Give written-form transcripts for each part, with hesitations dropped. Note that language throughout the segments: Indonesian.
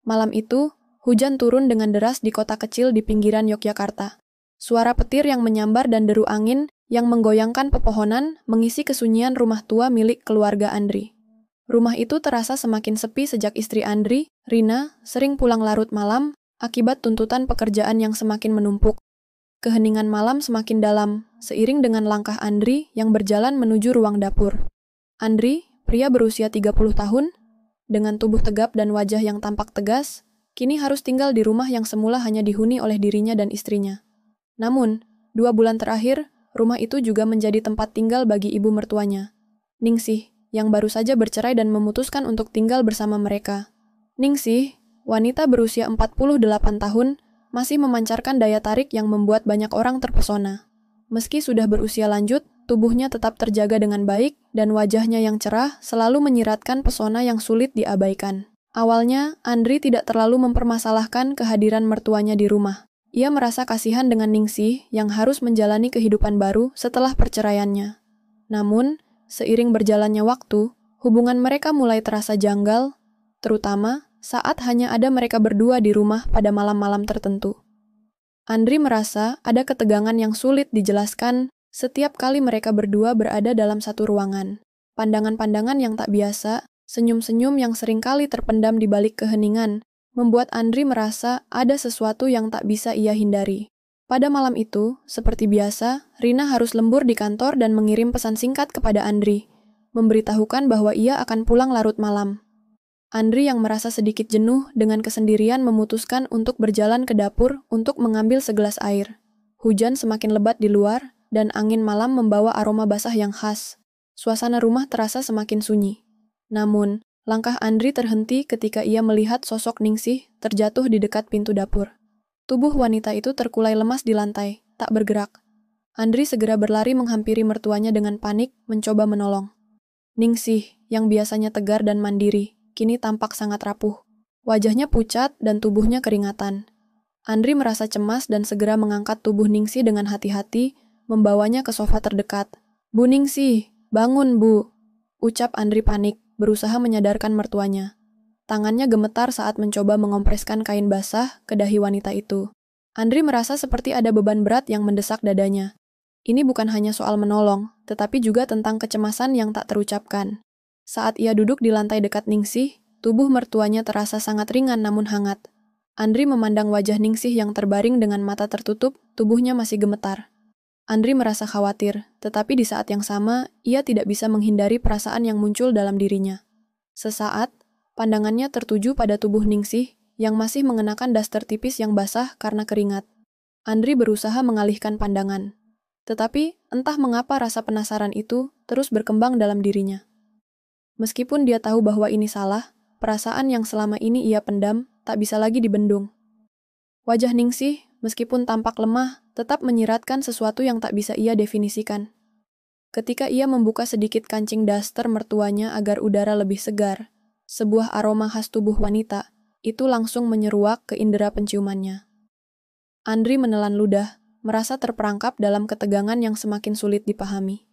Malam itu, hujan turun dengan deras di kota kecil di pinggiran Yogyakarta. Suara petir yang menyambar dan deru angin yang menggoyangkan pepohonan mengisi kesunyian rumah tua milik keluarga Andri. Rumah itu terasa semakin sepi sejak istri Andri, Rina, sering pulang larut malam akibat tuntutan pekerjaan yang semakin menumpuk. Keheningan malam semakin dalam, seiring dengan langkah Andri yang berjalan menuju ruang dapur. Andri, pria berusia 30 tahun, dengan tubuh tegap dan wajah yang tampak tegas, kini harus tinggal di rumah yang semula hanya dihuni oleh dirinya dan istrinya. Namun, 2 bulan terakhir, rumah itu juga menjadi tempat tinggal bagi ibu mertuanya, Ningsih, yang baru saja bercerai dan memutuskan untuk tinggal bersama mereka. Ningsih, wanita berusia 48 tahun, masih memancarkan daya tarik yang membuat banyak orang terpesona. Meski sudah berusia lanjut, tubuhnya tetap terjaga dengan baik, dan wajahnya yang cerah selalu menyiratkan pesona yang sulit diabaikan. Awalnya, Andri tidak terlalu mempermasalahkan kehadiran mertuanya di rumah. Ia merasa kasihan dengan Ningsih yang harus menjalani kehidupan baru setelah perceraiannya. Namun, seiring berjalannya waktu, hubungan mereka mulai terasa janggal, terutama saat hanya ada mereka berdua di rumah pada malam-malam tertentu. Andri merasa ada ketegangan yang sulit dijelaskan setiap kali mereka berdua berada dalam satu ruangan. Pandangan-pandangan yang tak biasa, senyum-senyum yang seringkali terpendam di balik keheningan, membuat Andri merasa ada sesuatu yang tak bisa ia hindari. Pada malam itu, seperti biasa, Rina harus lembur di kantor dan mengirim pesan singkat kepada Andri, memberitahukan bahwa ia akan pulang larut malam. Andri yang merasa sedikit jenuh dengan kesendirian memutuskan untuk berjalan ke dapur untuk mengambil segelas air. Hujan semakin lebat di luar, dan angin malam membawa aroma basah yang khas. Suasana rumah terasa semakin sunyi. Namun, langkah Andri terhenti ketika ia melihat sosok Ningsih terjatuh di dekat pintu dapur. Tubuh wanita itu terkulai lemas di lantai, tak bergerak. Andri segera berlari menghampiri mertuanya dengan panik, mencoba menolong. Ningsih, yang biasanya tegar dan mandiri, kini tampak sangat rapuh. Wajahnya pucat dan tubuhnya keringatan. Andri merasa cemas dan segera mengangkat tubuh Ningsih dengan hati-hati, membawanya ke sofa terdekat. "Bu Ningsih, bangun Bu," ucap Andri panik, berusaha menyadarkan mertuanya. Tangannya gemetar saat mencoba mengompreskan kain basah ke dahi wanita itu. Andri merasa seperti ada beban berat yang mendesak dadanya. Ini bukan hanya soal menolong, tetapi juga tentang kecemasan yang tak terucapkan. Saat ia duduk di lantai dekat Ningsih, tubuh mertuanya terasa sangat ringan namun hangat. Andri memandang wajah Ningsih yang terbaring dengan mata tertutup, tubuhnya masih gemetar. Andri merasa khawatir, tetapi di saat yang sama, ia tidak bisa menghindari perasaan yang muncul dalam dirinya. Sesaat, pandangannya tertuju pada tubuh Ningsih yang masih mengenakan daster tipis yang basah karena keringat. Andri berusaha mengalihkan pandangan. Tetapi, entah mengapa rasa penasaran itu terus berkembang dalam dirinya. Meskipun dia tahu bahwa ini salah, perasaan yang selama ini ia pendam tak bisa lagi dibendung. Wajah Ningsih, meskipun tampak lemah, tetap menyiratkan sesuatu yang tak bisa ia definisikan. Ketika ia membuka sedikit kancing daster mertuanya agar udara lebih segar, sebuah aroma khas tubuh wanita, itu langsung menyeruak ke indera penciumannya. Andri menelan ludah, merasa terperangkap dalam ketegangan yang semakin sulit dipahami.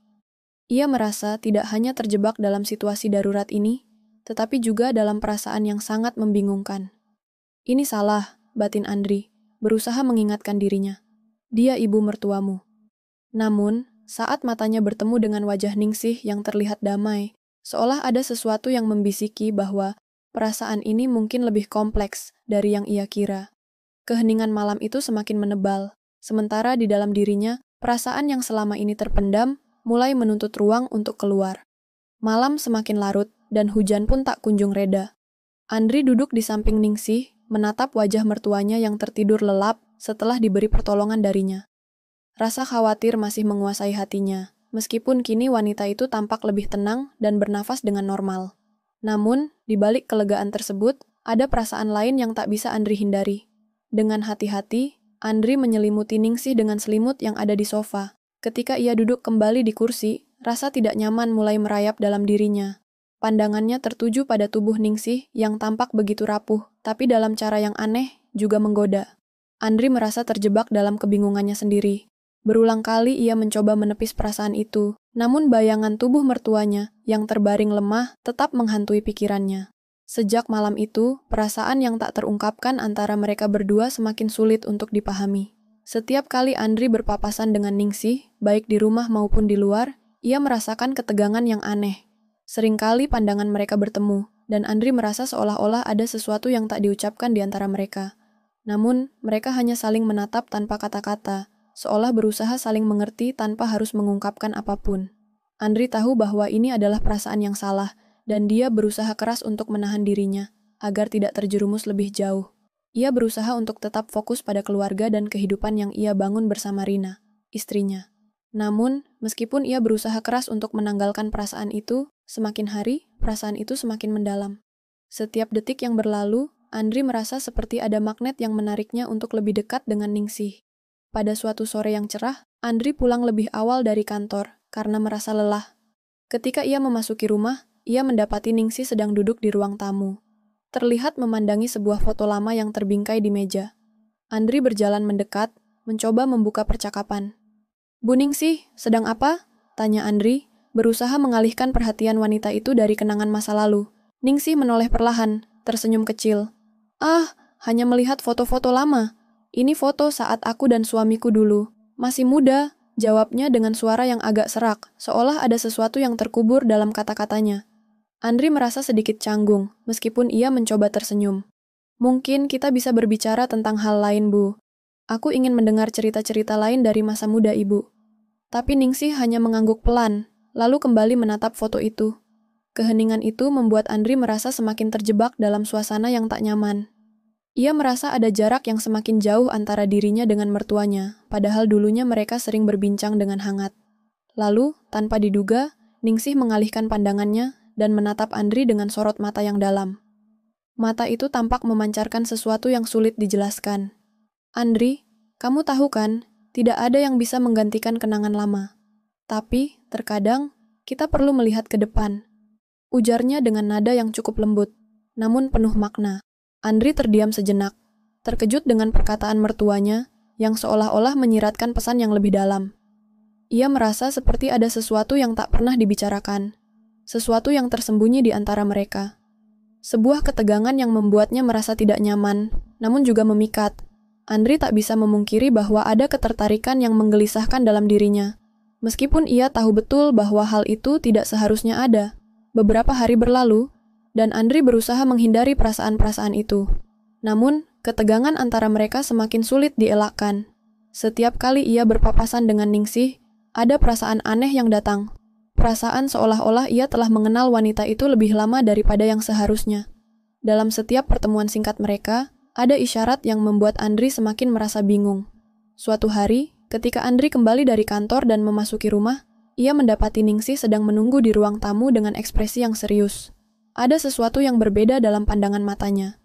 Ia merasa tidak hanya terjebak dalam situasi darurat ini, tetapi juga dalam perasaan yang sangat membingungkan. "Ini salah," batin Andri, berusaha mengingatkan dirinya. "Dia ibu mertuamu." Namun, saat matanya bertemu dengan wajah Ningsih yang terlihat damai, seolah ada sesuatu yang membisiki bahwa perasaan ini mungkin lebih kompleks dari yang ia kira. Keheningan malam itu semakin menebal, sementara di dalam dirinya, perasaan yang selama ini terpendam mulai menuntut ruang untuk keluar. Malam semakin larut, dan hujan pun tak kunjung reda. Andri duduk di samping Ningsih, menatap wajah mertuanya yang tertidur lelap setelah diberi pertolongan darinya. Rasa khawatir masih menguasai hatinya, meskipun kini wanita itu tampak lebih tenang dan bernafas dengan normal. Namun, di balik kelegaan tersebut, ada perasaan lain yang tak bisa Andri hindari. Dengan hati-hati, Andri menyelimuti Ningsih dengan selimut yang ada di sofa. Ketika ia duduk kembali di kursi, rasa tidak nyaman mulai merayap dalam dirinya. Pandangannya tertuju pada tubuh Ningsih yang tampak begitu rapuh, tapi dalam cara yang aneh juga menggoda. Andri merasa terjebak dalam kebingungannya sendiri. Berulang kali ia mencoba menepis perasaan itu, namun bayangan tubuh mertuanya yang terbaring lemah tetap menghantui pikirannya. Sejak malam itu, perasaan yang tak terungkapkan antara mereka berdua semakin sulit untuk dipahami. Setiap kali Andri berpapasan dengan Ningsih, baik di rumah maupun di luar, ia merasakan ketegangan yang aneh. Seringkali pandangan mereka bertemu, dan Andri merasa seolah-olah ada sesuatu yang tak diucapkan di antara mereka. Namun, mereka hanya saling menatap tanpa kata-kata, seolah berusaha saling mengerti tanpa harus mengungkapkan apapun. Andri tahu bahwa ini adalah perasaan yang salah, dan dia berusaha keras untuk menahan dirinya, agar tidak terjerumus lebih jauh. Ia berusaha untuk tetap fokus pada keluarga dan kehidupan yang ia bangun bersama Rina, istrinya. Namun, meskipun ia berusaha keras untuk menanggalkan perasaan itu, semakin hari, perasaan itu semakin mendalam. Setiap detik yang berlalu, Andri merasa seperti ada magnet yang menariknya untuk lebih dekat dengan Ningsih. Pada suatu sore yang cerah, Andri pulang lebih awal dari kantor, karena merasa lelah. Ketika ia memasuki rumah, ia mendapati Ningsih sedang duduk di ruang tamu. Terlihat memandangi sebuah foto lama yang terbingkai di meja. Andri berjalan mendekat, mencoba membuka percakapan. "Bu Ningsih, sedang apa?" tanya Andri, berusaha mengalihkan perhatian wanita itu dari kenangan masa lalu. Ningsih menoleh perlahan, tersenyum kecil. "Ah, hanya melihat foto-foto lama. Ini foto saat aku dan suamiku dulu. Masih muda," jawabnya dengan suara yang agak serak, seolah ada sesuatu yang terkubur dalam kata-katanya. Andri merasa sedikit canggung, meskipun ia mencoba tersenyum. "Mungkin kita bisa berbicara tentang hal lain, Bu. Aku ingin mendengar cerita-cerita lain dari masa muda Ibu." Tapi Ningsih hanya mengangguk pelan, lalu kembali menatap foto itu. Keheningan itu membuat Andri merasa semakin terjebak dalam suasana yang tak nyaman. Ia merasa ada jarak yang semakin jauh antara dirinya dengan mertuanya, padahal dulunya mereka sering berbincang dengan hangat. Lalu, tanpa diduga, Ningsih mengalihkan pandangannya dan menatap Andri dengan sorot mata yang dalam. Mata itu tampak memancarkan sesuatu yang sulit dijelaskan. "Andri, kamu tahu kan, tidak ada yang bisa menggantikan kenangan lama. Tapi, terkadang, kita perlu melihat ke depan," ujarnya dengan nada yang cukup lembut, namun penuh makna. Andri terdiam sejenak, terkejut dengan perkataan mertuanya yang seolah-olah menyiratkan pesan yang lebih dalam. Ia merasa seperti ada sesuatu yang tak pernah dibicarakan, sesuatu yang tersembunyi di antara mereka. Sebuah ketegangan yang membuatnya merasa tidak nyaman, namun juga memikat. Andri tak bisa memungkiri bahwa ada ketertarikan yang menggelisahkan dalam dirinya. Meskipun ia tahu betul bahwa hal itu tidak seharusnya ada. Beberapa hari berlalu, dan Andri berusaha menghindari perasaan-perasaan itu. Namun, ketegangan antara mereka semakin sulit dielakkan. Setiap kali ia berpapasan dengan Ningsih, ada perasaan aneh yang datang. Perasaan seolah-olah ia telah mengenal wanita itu lebih lama daripada yang seharusnya. Dalam setiap pertemuan singkat mereka, ada isyarat yang membuat Andri semakin merasa bingung. Suatu hari, ketika Andri kembali dari kantor dan memasuki rumah, ia mendapati Ningsih sedang menunggu di ruang tamu dengan ekspresi yang serius. Ada sesuatu yang berbeda dalam pandangan matanya.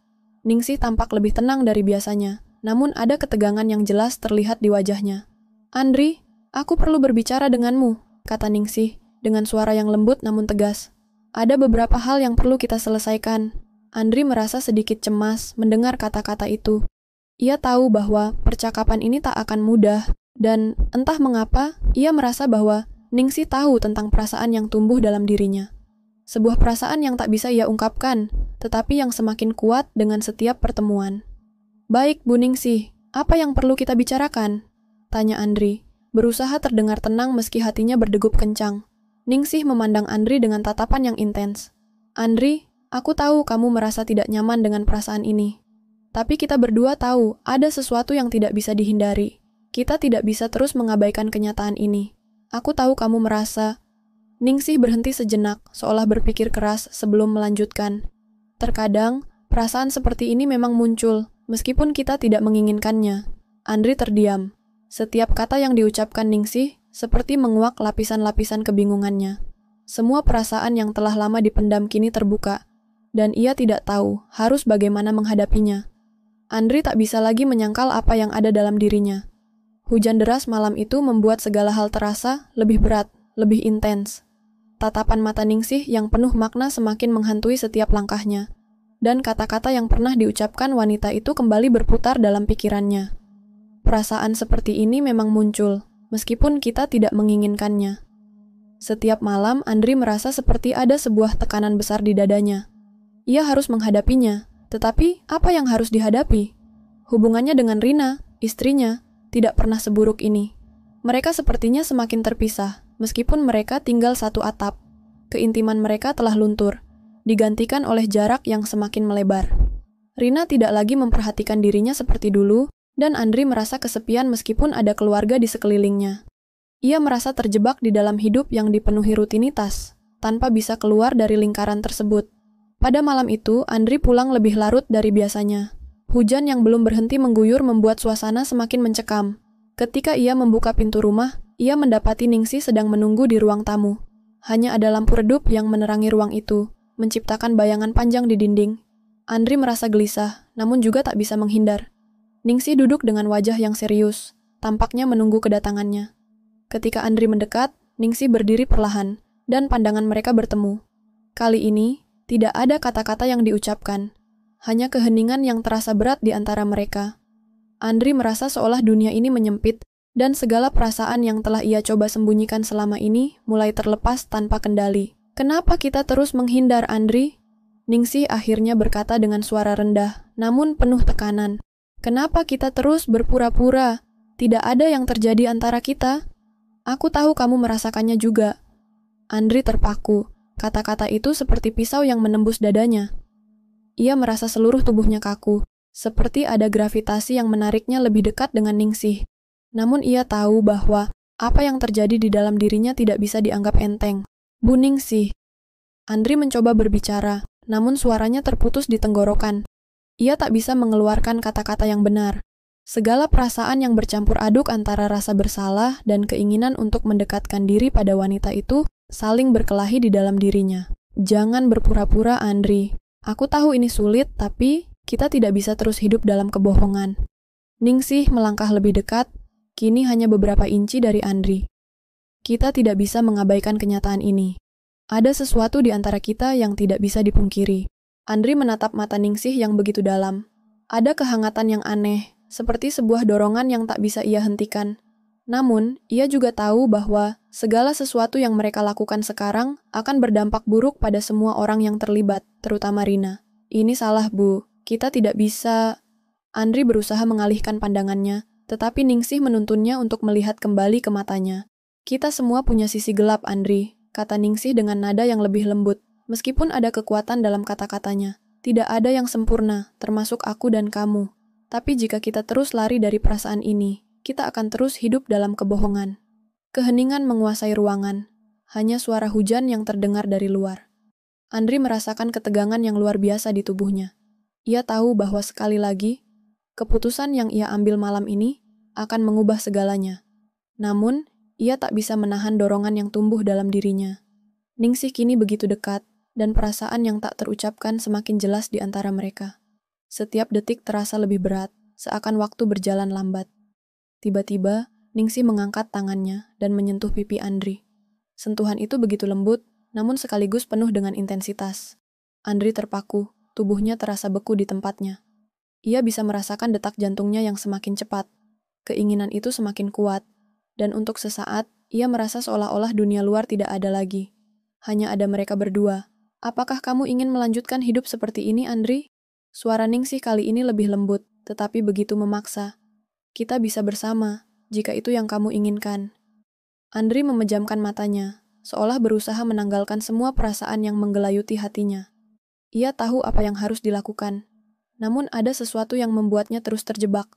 Ningsih tampak lebih tenang dari biasanya, namun ada ketegangan yang jelas terlihat di wajahnya. "Andri, aku perlu berbicara denganmu," kata Ningsih, dengan suara yang lembut namun tegas. "Ada beberapa hal yang perlu kita selesaikan." Andri merasa sedikit cemas mendengar kata-kata itu. Ia tahu bahwa percakapan ini tak akan mudah, dan entah mengapa, ia merasa bahwa Ningsih tahu tentang perasaan yang tumbuh dalam dirinya. Sebuah perasaan yang tak bisa ia ungkapkan, tetapi yang semakin kuat dengan setiap pertemuan. "Baik, Bu Ningsih, apa yang perlu kita bicarakan?" tanya Andri, berusaha terdengar tenang meski hatinya berdegup kencang. Ningsih memandang Andri dengan tatapan yang intens. "Andri, aku tahu kamu merasa tidak nyaman dengan perasaan ini. Tapi kita berdua tahu ada sesuatu yang tidak bisa dihindari. Kita tidak bisa terus mengabaikan kenyataan ini. Aku tahu kamu merasa..." Ningsih berhenti sejenak, seolah berpikir keras sebelum melanjutkan. "Terkadang, perasaan seperti ini memang muncul, meskipun kita tidak menginginkannya." Andri terdiam. Setiap kata yang diucapkan Ningsih seperti menguak lapisan-lapisan kebingungannya. Semua perasaan yang telah lama dipendam kini terbuka, dan ia tidak tahu harus bagaimana menghadapinya. Andri tak bisa lagi menyangkal apa yang ada dalam dirinya. Hujan deras malam itu membuat segala hal terasa lebih berat, lebih intens. Tatapan mata Ningsih yang penuh makna semakin menghantui setiap langkahnya, dan kata-kata yang pernah diucapkan wanita itu kembali berputar dalam pikirannya. Perasaan seperti ini memang muncul, meskipun kita tidak menginginkannya. Setiap malam, Andri merasa seperti ada sebuah tekanan besar di dadanya. Ia harus menghadapinya. Tetapi, apa yang harus dihadapi? Hubungannya dengan Rina, istrinya, tidak pernah seburuk ini. Mereka sepertinya semakin terpisah, meskipun mereka tinggal satu atap. Keintiman mereka telah luntur, digantikan oleh jarak yang semakin melebar. Rina tidak lagi memperhatikan dirinya seperti dulu, dan Andri merasa kesepian meskipun ada keluarga di sekelilingnya. Ia merasa terjebak di dalam hidup yang dipenuhi rutinitas, tanpa bisa keluar dari lingkaran tersebut. Pada malam itu, Andri pulang lebih larut dari biasanya. Hujan yang belum berhenti mengguyur membuat suasana semakin mencekam. Ketika ia membuka pintu rumah, ia mendapati Ningsih sedang menunggu di ruang tamu. Hanya ada lampu redup yang menerangi ruang itu, menciptakan bayangan panjang di dinding. Andri merasa gelisah, namun juga tak bisa menghindar. Ningsih duduk dengan wajah yang serius, tampaknya menunggu kedatangannya. Ketika Andri mendekat, Ningsih berdiri perlahan, dan pandangan mereka bertemu. Kali ini, tidak ada kata-kata yang diucapkan, hanya keheningan yang terasa berat di antara mereka. Andri merasa seolah dunia ini menyempit, dan segala perasaan yang telah ia coba sembunyikan selama ini mulai terlepas tanpa kendali. "Kenapa kita terus menghindar, Andri?" Ningsih akhirnya berkata dengan suara rendah, namun penuh tekanan. "Kenapa kita terus berpura-pura? Tidak ada yang terjadi antara kita. Aku tahu kamu merasakannya juga." Andri terpaku. Kata-kata itu seperti pisau yang menembus dadanya. Ia merasa seluruh tubuhnya kaku, seperti ada gravitasi yang menariknya lebih dekat dengan Ningsih. Namun ia tahu bahwa apa yang terjadi di dalam dirinya tidak bisa dianggap enteng. "Bu Ningsih." Andri mencoba berbicara, namun suaranya terputus di tenggorokan. Ia tak bisa mengeluarkan kata-kata yang benar. Segala perasaan yang bercampur aduk antara rasa bersalah dan keinginan untuk mendekatkan diri pada wanita itu saling berkelahi di dalam dirinya. "Jangan berpura-pura, Andri. Aku tahu ini sulit, tapi kita tidak bisa terus hidup dalam kebohongan." Ningsih melangkah lebih dekat, kini hanya beberapa inci dari Andri. "Kita tidak bisa mengabaikan kenyataan ini. Ada sesuatu di antara kita yang tidak bisa dipungkiri." Andri menatap mata Ningsih yang begitu dalam. Ada kehangatan yang aneh, seperti sebuah dorongan yang tak bisa ia hentikan. Namun, ia juga tahu bahwa segala sesuatu yang mereka lakukan sekarang akan berdampak buruk pada semua orang yang terlibat, terutama Rina. "Ini salah, Bu. Kita tidak bisa..." Andri berusaha mengalihkan pandangannya, tetapi Ningsih menuntunnya untuk melihat kembali ke matanya. "Kita semua punya sisi gelap, Andri," kata Ningsih dengan nada yang lebih lembut. Meskipun ada kekuatan dalam kata-katanya, tidak ada yang sempurna, termasuk aku dan kamu. Tapi jika kita terus lari dari perasaan ini, kita akan terus hidup dalam kebohongan. Keheningan menguasai ruangan, hanya suara hujan yang terdengar dari luar. Andri merasakan ketegangan yang luar biasa di tubuhnya. Ia tahu bahwa sekali lagi, keputusan yang ia ambil malam ini akan mengubah segalanya. Namun, ia tak bisa menahan dorongan yang tumbuh dalam dirinya. Ningsih kini begitu dekat, dan perasaan yang tak terucapkan semakin jelas di antara mereka. Setiap detik terasa lebih berat, seakan waktu berjalan lambat. Tiba-tiba, Ningsih mengangkat tangannya dan menyentuh pipi Andri. Sentuhan itu begitu lembut, namun sekaligus penuh dengan intensitas. Andri terpaku, tubuhnya terasa beku di tempatnya. Ia bisa merasakan detak jantungnya yang semakin cepat. Keinginan itu semakin kuat, dan untuk sesaat, ia merasa seolah-olah dunia luar tidak ada lagi. Hanya ada mereka berdua. "Apakah kamu ingin melanjutkan hidup seperti ini, Andri?" Suara Ningsih kali ini lebih lembut, tetapi begitu memaksa. "Kita bisa bersama, jika itu yang kamu inginkan." Andri memejamkan matanya, seolah berusaha menanggalkan semua perasaan yang menggelayuti hatinya. Ia tahu apa yang harus dilakukan, namun ada sesuatu yang membuatnya terus terjebak.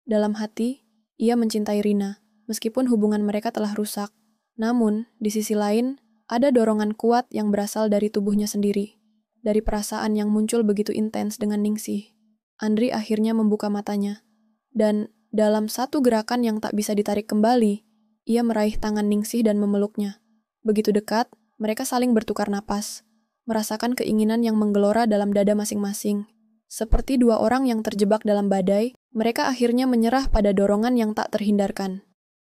Dalam hati, ia mencintai Rina, meskipun hubungan mereka telah rusak. Namun, di sisi lain, ada dorongan kuat yang berasal dari tubuhnya sendiri, dari perasaan yang muncul begitu intens dengan Ningsih. Andri akhirnya membuka matanya, dan dalam satu gerakan yang tak bisa ditarik kembali, ia meraih tangan Ningsih dan memeluknya. Begitu dekat, mereka saling bertukar napas, merasakan keinginan yang menggelora dalam dada masing-masing. Seperti dua orang yang terjebak dalam badai, mereka akhirnya menyerah pada dorongan yang tak terhindarkan.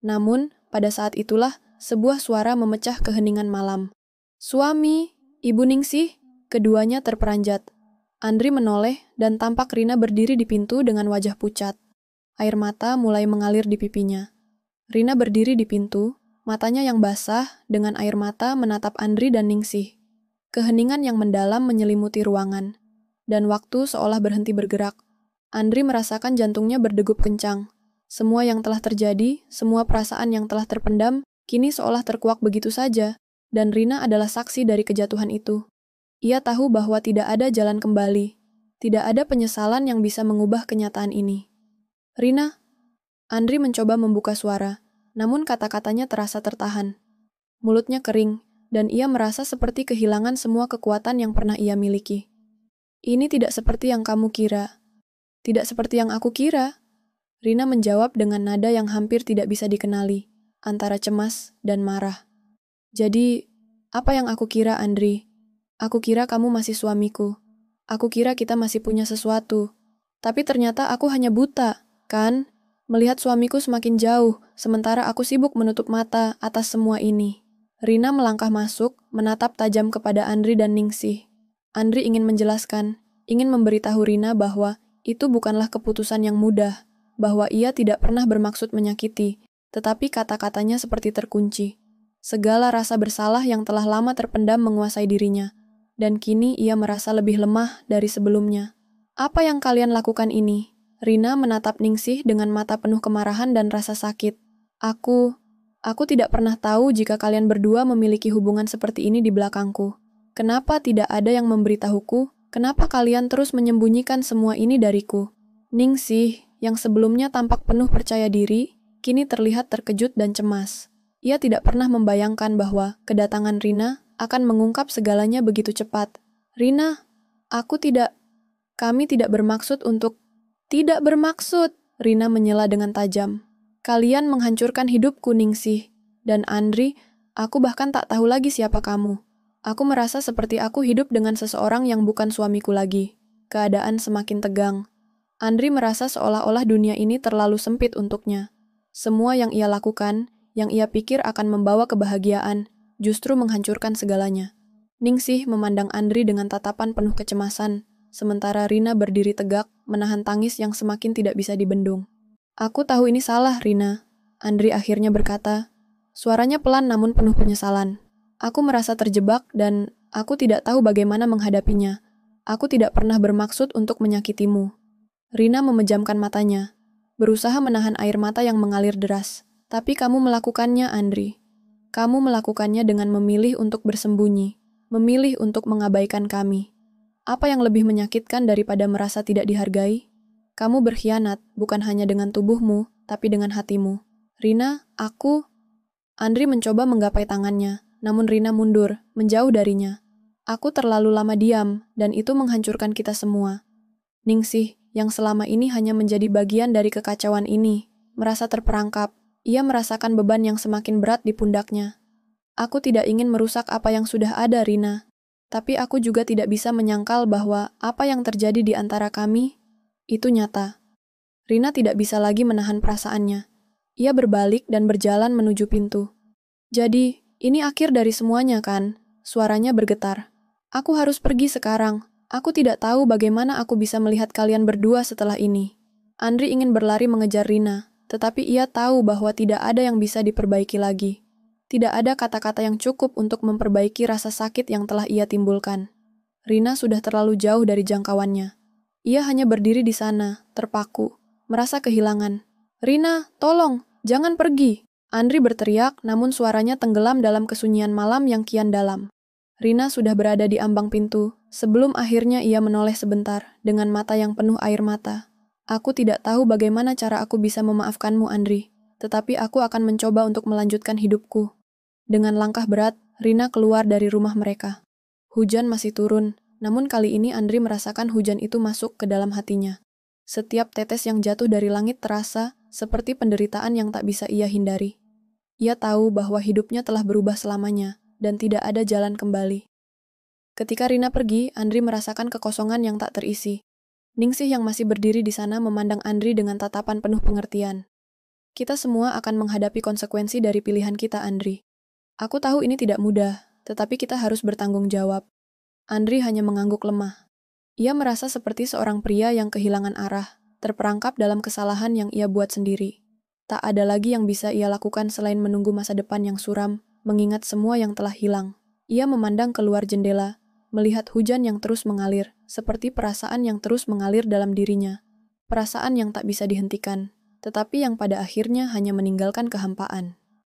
Namun, pada saat itulah, sebuah suara memecah keheningan malam. "Suami, Ibu Ningsih!" Keduanya terperanjat. Andri menoleh dan tampak Rina berdiri di pintu dengan wajah pucat. Air mata mulai mengalir di pipinya. Rina berdiri di pintu, matanya yang basah dengan air mata menatap Andri dan Ningsih. Keheningan yang mendalam menyelimuti ruangan, dan waktu seolah berhenti bergerak. Andri merasakan jantungnya berdegup kencang. Semua yang telah terjadi, semua perasaan yang telah terpendam, kini seolah terkuak begitu saja, dan Rina adalah saksi dari kejatuhan itu. Ia tahu bahwa tidak ada jalan kembali, tidak ada penyesalan yang bisa mengubah kenyataan ini. Rina, Andri mencoba membuka suara, namun kata-katanya terasa tertahan. Mulutnya kering, dan ia merasa seperti kehilangan semua kekuatan yang pernah ia miliki. Ini tidak seperti yang kamu kira. Tidak seperti yang aku kira. Rina menjawab dengan nada yang hampir tidak bisa dikenali, antara cemas dan marah. Jadi, apa yang aku kira, Andri? Aku kira kamu masih suamiku. Aku kira kita masih punya sesuatu. Tapi ternyata aku hanya buta, kan? Melihat suamiku semakin jauh, sementara aku sibuk menutup mata atas semua ini. Rina melangkah masuk, menatap tajam kepada Andri dan Ningsih. Andri ingin menjelaskan, ingin memberitahu Rina bahwa itu bukanlah keputusan yang mudah, bahwa ia tidak pernah bermaksud menyakiti, tetapi kata-katanya seperti terkunci. Segala rasa bersalah yang telah lama terpendam menguasai dirinya, dan kini ia merasa lebih lemah dari sebelumnya. Apa yang kalian lakukan ini? Rina menatap Ningsih dengan mata penuh kemarahan dan rasa sakit. Aku tidak pernah tahu jika kalian berdua memiliki hubungan seperti ini di belakangku. Kenapa tidak ada yang memberitahuku? Kenapa kalian terus menyembunyikan semua ini dariku? Ningsih, yang sebelumnya tampak penuh percaya diri, kini terlihat terkejut dan cemas. Ia tidak pernah membayangkan bahwa kedatangan Rina akan mengungkap segalanya begitu cepat. Rina, kami tidak bermaksud untuk... Tidak bermaksud, Rina menyela dengan tajam. Kalian menghancurkan hidupku, Ningsih. Dan Andri, aku bahkan tak tahu lagi siapa kamu. Aku merasa seperti aku hidup dengan seseorang yang bukan suamiku lagi. Keadaan semakin tegang. Andri merasa seolah-olah dunia ini terlalu sempit untuknya. Semua yang ia lakukan, yang ia pikir akan membawa kebahagiaan, justru menghancurkan segalanya. Ningsih memandang Andri dengan tatapan penuh kecemasan, sementara Rina berdiri tegak, menahan tangis yang semakin tidak bisa dibendung. Aku tahu ini salah, Rina. Andri akhirnya berkata, suaranya pelan namun penuh penyesalan. Aku merasa terjebak dan aku tidak tahu bagaimana menghadapinya. Aku tidak pernah bermaksud untuk menyakitimu. Rina memejamkan matanya, berusaha menahan air mata yang mengalir deras. Tapi kamu melakukannya, Andri. Kamu melakukannya dengan memilih untuk bersembunyi, memilih untuk mengabaikan kami. Apa yang lebih menyakitkan daripada merasa tidak dihargai? Kamu berkhianat bukan hanya dengan tubuhmu, tapi dengan hatimu. Rina, Andri mencoba menggapai tangannya. Namun Rina mundur, menjauh darinya. Aku terlalu lama diam, dan itu menghancurkan kita semua. Ningsih, yang selama ini hanya menjadi bagian dari kekacauan ini, merasa terperangkap. Ia merasakan beban yang semakin berat di pundaknya. Aku tidak ingin merusak apa yang sudah ada, Rina. Tapi aku juga tidak bisa menyangkal bahwa apa yang terjadi di antara kami, itu nyata. Rina tidak bisa lagi menahan perasaannya. Ia berbalik dan berjalan menuju pintu. Jadi, ini akhir dari semuanya kan? Suaranya bergetar. Aku harus pergi sekarang. Aku tidak tahu bagaimana aku bisa melihat kalian berdua setelah ini. Andri ingin berlari mengejar Rina, tetapi ia tahu bahwa tidak ada yang bisa diperbaiki lagi. Tidak ada kata-kata yang cukup untuk memperbaiki rasa sakit yang telah ia timbulkan. Rina sudah terlalu jauh dari jangkauannya. Ia hanya berdiri di sana, terpaku, merasa kehilangan. Rina, tolong, jangan pergi. Andri berteriak, namun suaranya tenggelam dalam kesunyian malam yang kian dalam. Rina sudah berada di ambang pintu, sebelum akhirnya ia menoleh sebentar, dengan mata yang penuh air mata. Aku tidak tahu bagaimana cara aku bisa memaafkanmu, Andri, tetapi aku akan mencoba untuk melanjutkan hidupku. Dengan langkah berat, Rina keluar dari rumah mereka. Hujan masih turun, namun kali ini Andri merasakan hujan itu masuk ke dalam hatinya. Setiap tetes yang jatuh dari langit terasa seperti penderitaan yang tak bisa ia hindari. Ia tahu bahwa hidupnya telah berubah selamanya, dan tidak ada jalan kembali. Ketika Rina pergi, Andri merasakan kekosongan yang tak terisi. Ningsih yang masih berdiri di sana memandang Andri dengan tatapan penuh pengertian. Kita semua akan menghadapi konsekuensi dari pilihan kita, Andri. Aku tahu ini tidak mudah, tetapi kita harus bertanggung jawab. Andri hanya mengangguk lemah. Ia merasa seperti seorang pria yang kehilangan arah, terperangkap dalam kesalahan yang ia buat sendiri. Tak ada lagi yang bisa ia lakukan selain menunggu masa depan yang suram, mengingat semua yang telah hilang. Ia memandang keluar jendela, melihat hujan yang terus mengalir, seperti perasaan yang terus mengalir dalam dirinya. Perasaan yang tak bisa dihentikan, tetapi yang pada akhirnya hanya meninggalkan kehampaan.